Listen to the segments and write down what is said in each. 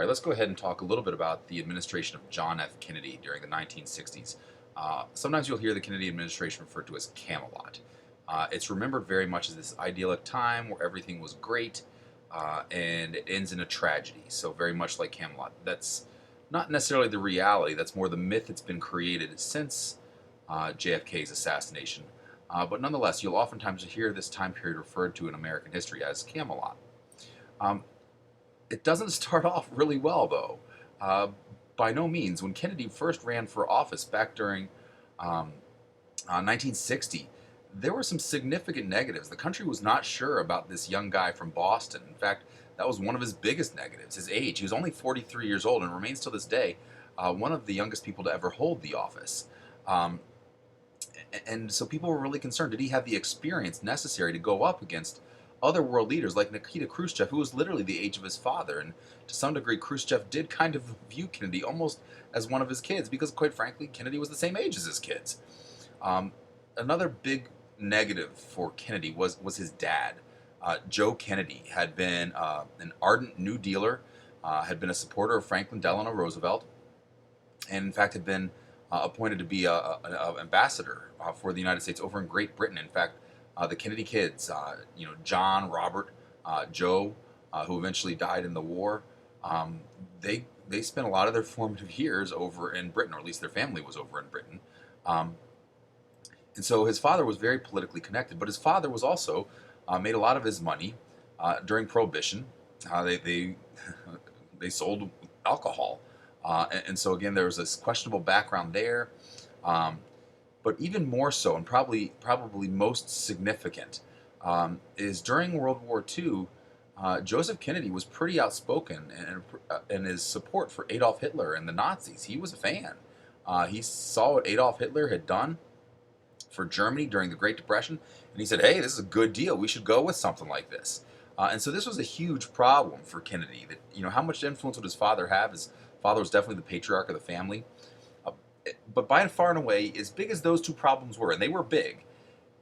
All right, let's go ahead and talk a little bit about the administration of John F. Kennedy during the 1960s. Sometimes you'll hear the Kennedy administration referred to as Camelot. It's remembered very much as this idyllic time where everything was great and it ends in a tragedy. So, very much like Camelot. That's not necessarily the reality, that's more the myth that's been created since JFK's assassination. But nonetheless, you'll oftentimes hear this time period referred to in American history as Camelot. Um, it doesn't start off really well, though. Uh, by no means. When Kennedy first ran for office back during um, 1960, there were some significant negatives. The country was not sure about this young guy from Boston. In fact, that was one of his biggest negatives, his age. He was only 43 years old and remains to this day one of the youngest people to ever hold the office. Um, and so people were really concerned. Did he have the experience necessary to go up against other world leaders like Nikita Khrushchev, who was literally the age of his father? And to some degree, Khrushchev did kind of view Kennedy almost as one of his kids because, quite frankly, Kennedy was the same age as his kids. Um, Another big negative for Kennedy was his dad. Joe Kennedy had been an ardent New Dealer, had been a supporter of Franklin Delano Roosevelt, and in fact had been appointed to be an ambassador for the United States over in Great Britain. In fact, the Kennedy kids, John, Robert, Joe, who eventually died in the war, they spent a lot of their formative years over in Britain, or at least their family was over in Britain. Um, and so his father was very politically connected, but his father was also made a lot of his money during Prohibition. They they sold alcohol, and so again there was this questionable background there. Um, but even more so, and probably most significant, is during World War II. Joseph Kennedy was pretty outspoken in his support for Adolf Hitler and the Nazis. He was a fan. He saw what Adolf Hitler had done for Germany during the Great Depression, and he said, "Hey, this is a good deal. We should go with something like this." And so this was a huge problem for Kennedy. That how much influence would his father have? His father was definitely the patriarch of the family. Uh, but by and far and away, as big as those two problems were, and they were big,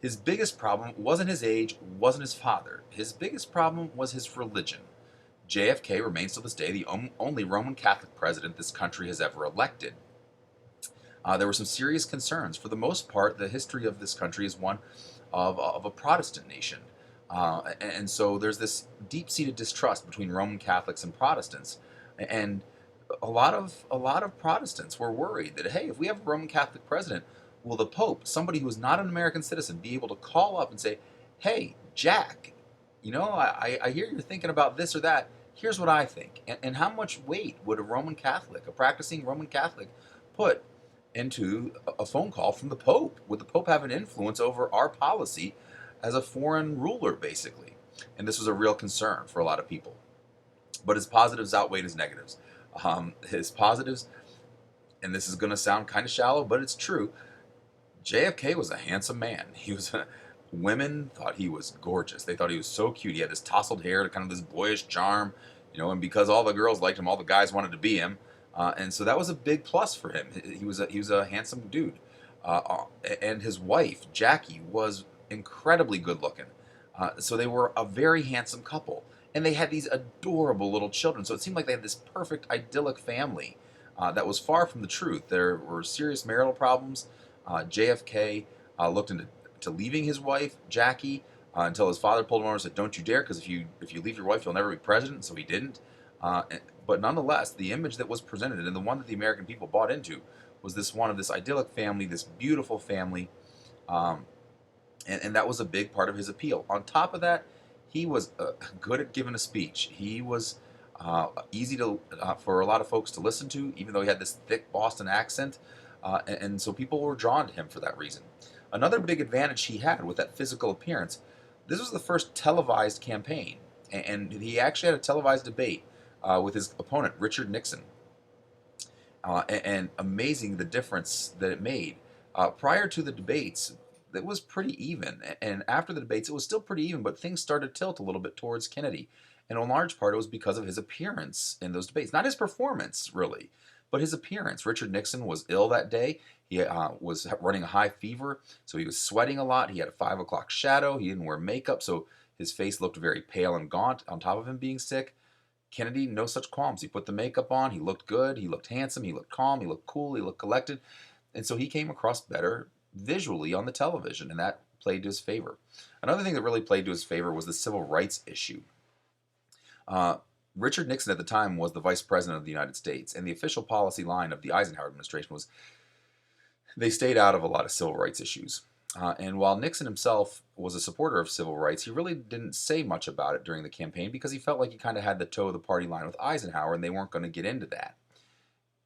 his biggest problem wasn't his age, wasn't his father. His biggest problem was his religion. JFK remains to this day the only Roman Catholic president this country has ever elected. There were some serious concerns. For the most part, the history of this country is one of a Protestant nation. And so there's this deep-seated distrust between Roman Catholics and Protestants. And a lot of Protestants were worried that, hey, if we have a Roman Catholic president, will the Pope, somebody who is not an American citizen, be able to call up and say, hey, Jack, I hear you're thinking about this or that. Here's what I think. And how much weight would a Roman Catholic, a practicing Roman Catholic, put into a phone call from the Pope? Would the Pope have an influence over our policy as a foreign ruler, basically? And this was a real concern for a lot of people. But his positives outweighed his negatives. His positives, and this is going to sound kind of shallow, but it's true. JFK was a handsome man. Women thought he was gorgeous. They thought he was so cute. He had this tousled hair, kind of this boyish charm, and because all the girls liked him, all the guys wanted to be him. And so that was a big plus for him. He was a handsome dude, and his wife Jackie was incredibly good looking. So they were a very handsome couple, and they had these adorable little children. So it seemed like they had this perfect idyllic family that was far from the truth. There were serious marital problems. JFK looked into leaving his wife Jackie until his father pulled him over and said, "Don't you dare, because if you leave your wife, you'll never be president." So he didn't. But nonetheless, the image that was presented and the one that the American people bought into was this one of this idyllic family, this beautiful family, and that was a big part of his appeal. On top of that, he was good at giving a speech. He was easy to for a lot of folks to listen to, even though he had this thick Boston accent, and so people were drawn to him for that reason. Another big advantage he had with that physical appearance, this was the first televised campaign, and he actually had a televised debate with his opponent, Richard Nixon. And amazing the difference that it made. Prior to the debates, it was pretty even. And after the debates, it was still pretty even, but things started to tilt a little bit towards Kennedy. And in large part, it was because of his appearance in those debates. Not his performance, really, but his appearance. Richard Nixon was ill that day. He was running a high fever, so he was sweating a lot. He had a 5 o'clock shadow. He didn't wear makeup, so his face looked very pale and gaunt on top of him being sick. Kennedy, no such qualms. He put the makeup on. He looked good. He looked handsome. He looked calm. He looked cool. He looked collected. And so he came across better visually on the television, and that played to his favor. Another thing that really played to his favor was the civil rights issue. Uh, Richard Nixon at the time was the vice president of the United States, and the official policy line of the Eisenhower administration was they stayed out of a lot of civil rights issues. And while Nixon himself was a supporter of civil rights, he really didn't say much about it during the campaign because he felt like he kind of had the toe of the party line with Eisenhower, and they weren't going to get into that.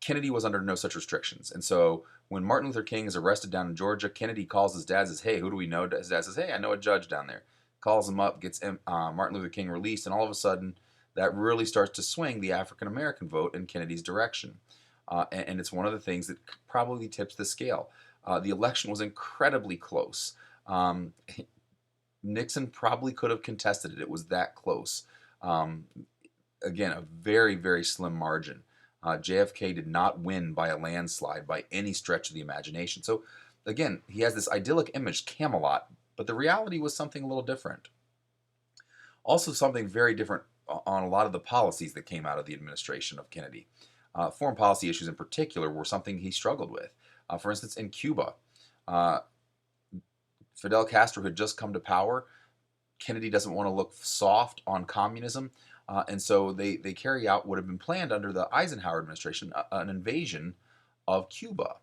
Kennedy was under no such restrictions. And so when Martin Luther King is arrested down in Georgia, Kennedy calls his dad and says, hey, who do we know? His dad says, hey, I know a judge down there. Calls him up, gets Martin Luther King released, and all of a sudden that really starts to swing the African American vote in Kennedy's direction. And it's one of the things that probably tips the scale. The election was incredibly close. Nixon probably could have contested it. It was that close. Again, a very, very slim margin. JFK did not win by a landslide by any stretch of the imagination. So, again, he has this idyllic image, Camelot, but the reality was something a little different. Also, something very different on a lot of the policies that came out of the administration of Kennedy. Foreign policy issues in particular were something he struggled with. For instance, in Cuba, Fidel Castro had just come to power. Kennedy doesn't want to look soft on communism, and so they carry out what had been planned under the Eisenhower administration, an invasion of Cuba.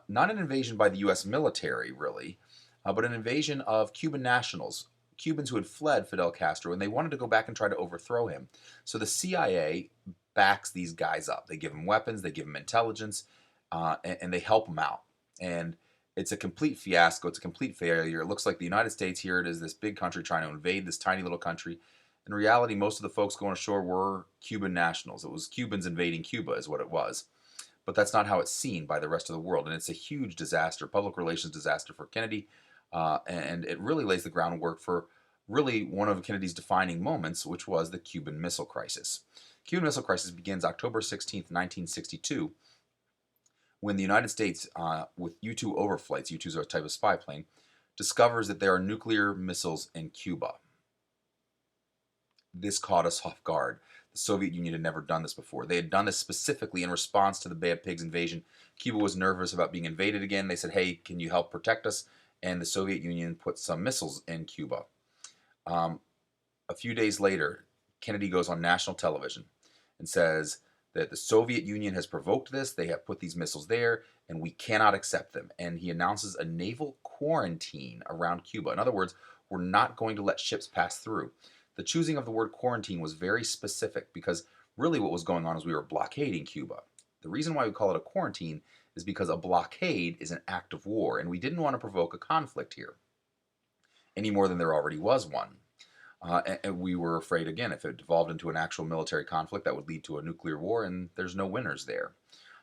Not an invasion by the U.S. military, really, but an invasion of Cuban nationals, Cubans who had fled Fidel Castro, and they wanted to go back and try to overthrow him. So the CIA backs these guys up. They give them weapons, they give them intelligence, and they help them out. And it's a complete fiasco. It's a complete failure. It looks like the United States here, it is this big country trying to invade this tiny little country. In reality, most of the folks going ashore were Cuban nationals. It was Cubans invading Cuba is what it was. But that's not how it's seen by the rest of the world. And it's a huge disaster, public relations disaster for Kennedy. And it really lays the groundwork for really one of Kennedy's defining moments, which was the Cuban Missile Crisis. Cuban Missile Crisis begins October 16th, 1962, when the United States, with U-2 overflights, U-2s are a type of spy plane, discovers that there are nuclear missiles in Cuba. This caught us off guard. The Soviet Union had never done this before. They had done this specifically in response to the Bay of Pigs invasion. Cuba was nervous about being invaded again. They said, hey, can you help protect us? And the Soviet Union put some missiles in Cuba. A few days later, Kennedy goes on national television and says that the Soviet Union has provoked this, they have put these missiles there, and we cannot accept them. And he announces a naval quarantine around Cuba. In other words, we're not going to let ships pass through. The choosing of the word quarantine was very specific because really what was going on is we were blockading Cuba. The reason why we call it a quarantine is because a blockade is an act of war, and we didn't want to provoke a conflict here any more than there already was one. And we were afraid, again, if it devolved into an actual military conflict, that would lead to a nuclear war, and there's no winners there.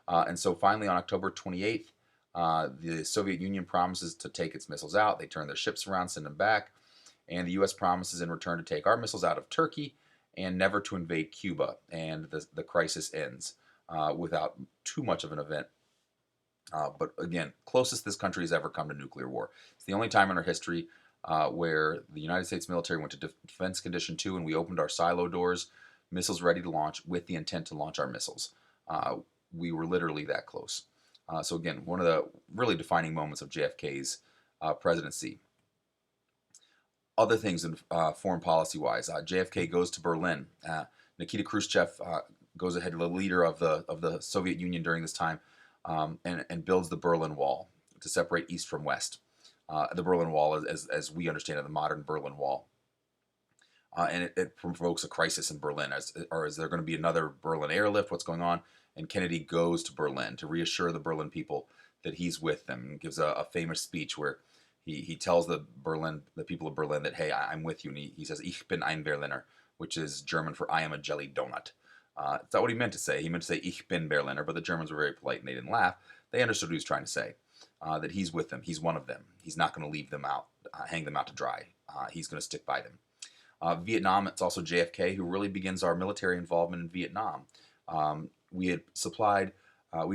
And so finally, on October 28th, the Soviet Union promises to take its missiles out. They turn their ships around, send them back, and the U.S. promises in return to take our missiles out of Turkey and never to invade Cuba. And the crisis ends without too much of an event. But again, closest this country has ever come to nuclear war. It's the only time in our history where the United States military went to Defense Condition 2 and we opened our silo doors, missiles ready to launch with the intent to launch our missiles. We were literally that close. So again, one of the really defining moments of JFK's presidency. Other things in foreign policy-wise, JFK goes to Berlin. Nikita Khrushchev goes ahead, the leader of the Soviet Union during this time, and builds the Berlin Wall to separate East from West. The Berlin Wall, as we understand it, the modern Berlin Wall. And it provokes a crisis in Berlin. Is there going to be another Berlin airlift? What's going on? And Kennedy goes to Berlin to reassure the Berlin people that he's with them, and gives a famous speech where he tells the people of Berlin that, hey, I'm with you. And he says, Ich bin ein Berliner, which is German for I am a jelly donut. It's not what he meant to say. He meant to say, Ich bin Berliner, but the Germans were very polite and they didn't laugh. They understood what he was trying to say. That he's with them. He's one of them. He's not going to leave them out, hang them out to dry. He's going to stick by them. Vietnam, it's also JFK who really begins our military involvement in Vietnam. We'd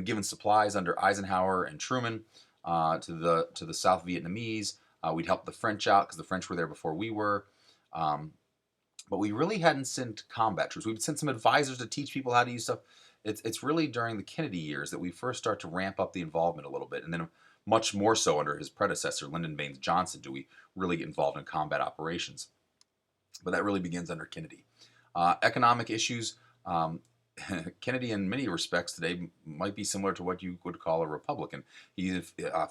given supplies under Eisenhower and Truman to the South Vietnamese. We'd helped the French out because the French were there before we were. but we really hadn't sent combat troops. We'd sent some advisors to teach people how to use stuff. It's really during the Kennedy years that we first start to ramp up the involvement a little bit, and then much more so under his predecessor, Lyndon Baines Johnson, do we really get involved in combat operations. But that really begins under Kennedy. Economic issues. Kennedy, in many respects today, might be similar to what you would call a Republican. He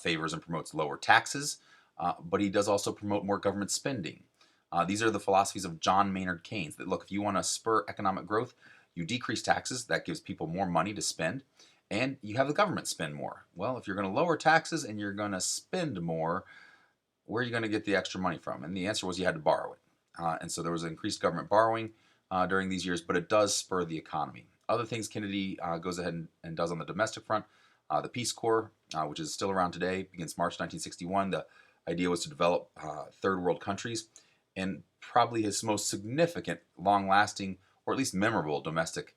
favors and promotes lower taxes, but he does also promote more government spending. These are the philosophies of John Maynard Keynes. That look, if you want to spur economic growth, you decrease taxes. That gives people more money to spend, and you have the government spend more. Well, if you're going to lower taxes and you're going to spend more, where are you going to get the extra money from? And the answer was you had to borrow it. And so there was increased government borrowing during these years, but it does spur the economy. Other things Kennedy goes ahead and does on the domestic front. The Peace Corps, which is still around today, begins March 1961. The idea was to develop third world countries. And probably his most significant, long-lasting, or at least memorable domestic,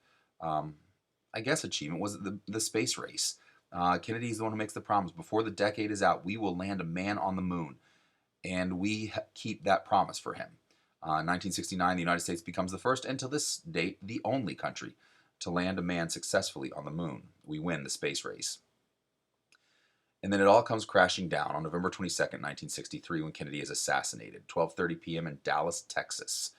achievement was the space race. Kennedy is the one who makes the promise. Before the decade is out, we will land a man on the moon. And we keep that promise for him. In 1969, the United States becomes the first, and to this date, the only country to land a man successfully on the moon. We win the space race. And then it all comes crashing down on November 22nd, 1963, when Kennedy is assassinated, 12:30 p.m. in Dallas, Texas.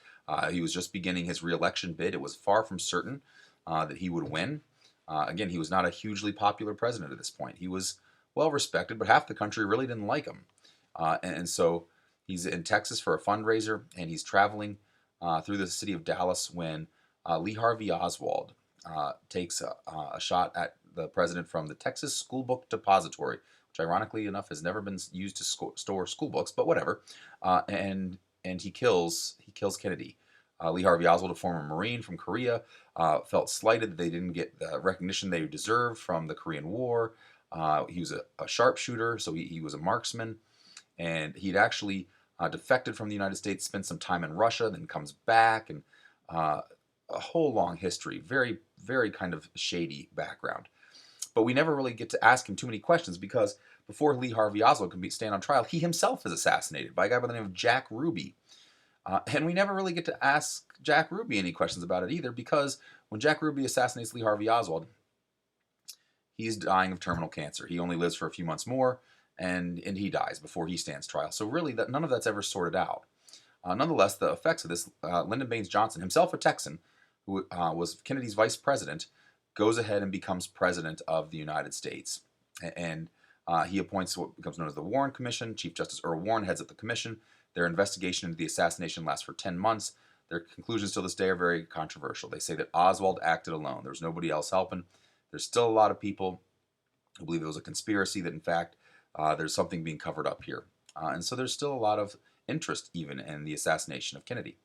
He was just beginning his re-election bid. It was far from certain that he would win. Again, he was not a hugely popular president at this point. He was well respected, but half the country really didn't like him. And so he's in Texas for a fundraiser, and he's traveling through the city of Dallas when Lee Harvey Oswald takes a shot at the president from the Texas School Book Depository, which ironically enough has never been used to store school books, but whatever. And he kills Kennedy. Lee Harvey Oswald, a former Marine from Korea, felt slighted that they didn't get the recognition they deserved from the Korean War. He was a sharpshooter, so he was a marksman. And he'd actually defected from the United States, spent some time in Russia, then comes back, and a whole long history. Very, very kind of shady background. But we never really get to ask him too many questions because before Lee Harvey Oswald can stand on trial, he himself is assassinated by a guy by the name of Jack Ruby. And we never really get to ask Jack Ruby any questions about it either because when Jack Ruby assassinates Lee Harvey Oswald, he's dying of terminal cancer. He only lives for a few months more, and he dies before he stands trial. So really, none of that's ever sorted out. Nonetheless, the effects of this, Lyndon Baines Johnson, himself a Texan, who was Kennedy's vice president, goes ahead and becomes president of the United States. And he appoints what becomes known as the Warren Commission. Chief Justice Earl Warren heads up the commission. Their investigation into the assassination lasts for 10 months. Their conclusions to this day are very controversial. They say that Oswald acted alone. There was nobody else helping. There's still a lot of people who believe it was a conspiracy, that in fact there's something being covered up here. And so there's still a lot of interest even in the assassination of Kennedy.